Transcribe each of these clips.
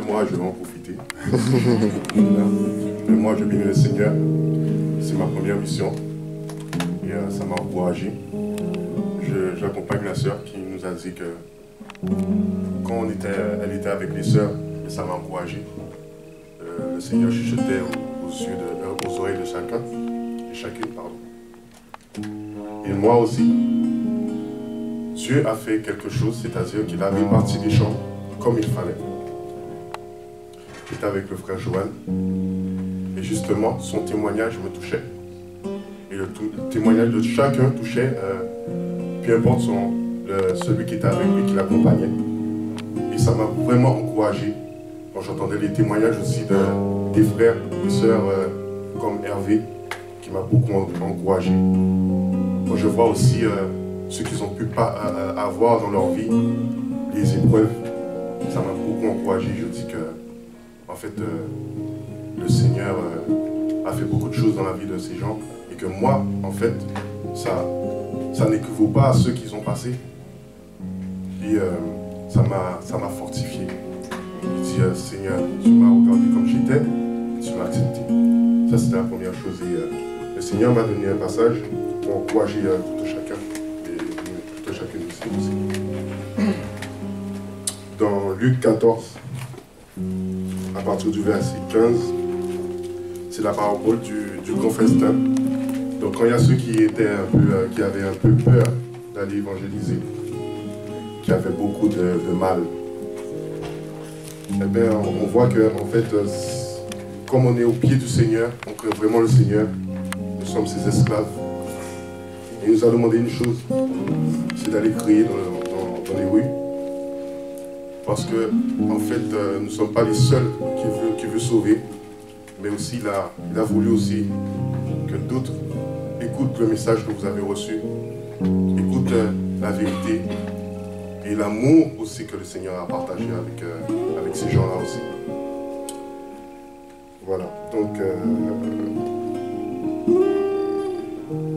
Moi, je vais en profiter. Et moi, je bénis le Seigneur. C'est ma première mission. Et ça m'a encouragé. J'accompagne la sœur qui nous a dit que quand elle était avec les sœurs, et ça m'a encouragé. Le Seigneur chuchotait aux oreilles de chacun, et chacune, pardon. Et moi aussi, Dieu a fait quelque chose, c'est-à-dire qu'il a réparti les champs comme il fallait. J'étais avec le frère Johan, et justement, son témoignage me touchait. Et le témoignage de chacun touchait, peu importe celui qui était avec lui, qui l'accompagnait. Et ça m'a vraiment encouragé quand j'entendais les témoignages aussi des frères, des sœurs comme Hervé, qui m'a beaucoup encouragé. Quand je vois aussi ce qu'ils ont pu avoir dans leur vie, les épreuves, ça m'a beaucoup encouragé. Je dis que, en fait, le Seigneur a fait beaucoup de choses dans la vie de ces gens et que moi, en fait, ça n'équivaut pas à ceux qu'ils ont passés. Et ça m'a fortifié. Je dis, Seigneur, tu m'as regardé comme j'étais et tu m'as accepté. Ça, c'était la première chose. Et le Seigneur m'a donné un passage pour encourager tout chacun et toute chacune de ces aussi. Dans Luc 14, à partir du verset 15, c'est la parabole du grand festin. Donc quand il y a ceux qui avaient un peu peur d'aller évangéliser, qui avaient beaucoup de mal, eh bien, on voit que, en fait, comme on est au pied du Seigneur, on crée vraiment le Seigneur, nous sommes ses esclaves. Et il nous a demandé une chose, c'est d'aller crier dans les rues. Parce que, en fait, nous ne sommes pas les seuls qui veut sauver, mais aussi il a voulu aussi que d'autres écoutent le message que vous avez reçu, écoutent la vérité et l'amour aussi que le Seigneur a partagé avec ces gens-là aussi. Voilà, donc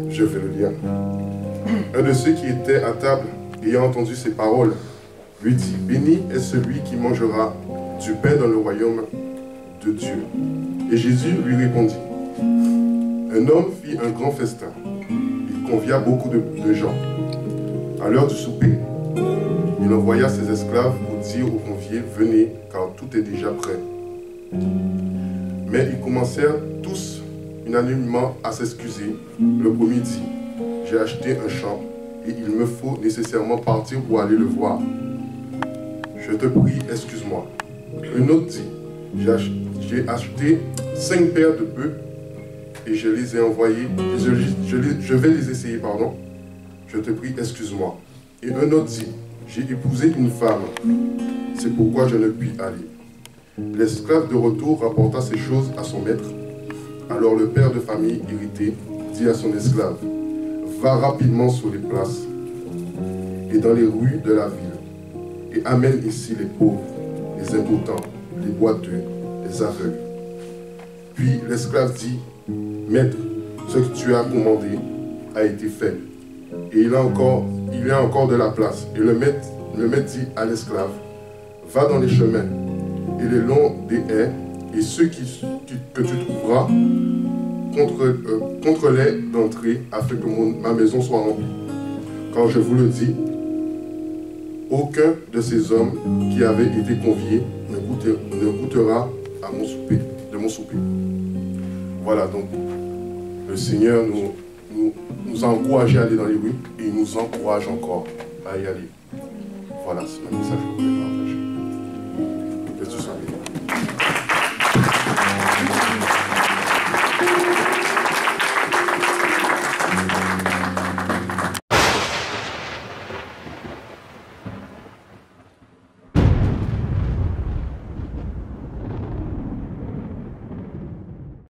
je vais le lire. Un de ceux qui étaient à table, ayant entendu ces paroles, lui dit, « Béni est celui qui mangera du pain dans le royaume de Dieu. » Et Jésus lui répondit, « Un homme fit un grand festin. Il convia beaucoup de gens. À l'heure du souper, il envoya ses esclaves pour dire aux conviés, « Venez, car tout est déjà prêt. » Mais ils commencèrent tous unanimement à s'excuser. Le premier dit, « J'ai acheté un champ et il me faut nécessairement partir pour aller le voir. Je te prie, excuse-moi. » Un autre dit, j'ai acheté 5 paires de bœufs et je les ai envoyés, je vais les essayer, pardon. Je te prie, excuse-moi. Et un autre dit, j'ai épousé une femme, c'est pourquoi je ne puis aller. L'esclave de retour rapporta ces choses à son maître. Alors le père de famille, irrité, dit à son esclave, va rapidement sur les places et dans les rues de la ville et amène ici les pauvres, les impotents, les boiteux, les aveugles. Puis l'esclave dit, maître, ce que tu as commandé a été fait. Et il y a encore de la place. Et le maître dit à l'esclave, va dans les chemins et les longs des haies, et ceux que tu trouveras contre les d'entrée, afin que ma maison soit remplie. Car je vous le dis, aucun de ces hommes qui avaient été conviés ne goûtera à de mon souper. Voilà, donc le Seigneur nous a encouragés à aller dans les rues et il nous encourage encore à y aller. Voilà, c'est le message que je voulais partager. Que tout soit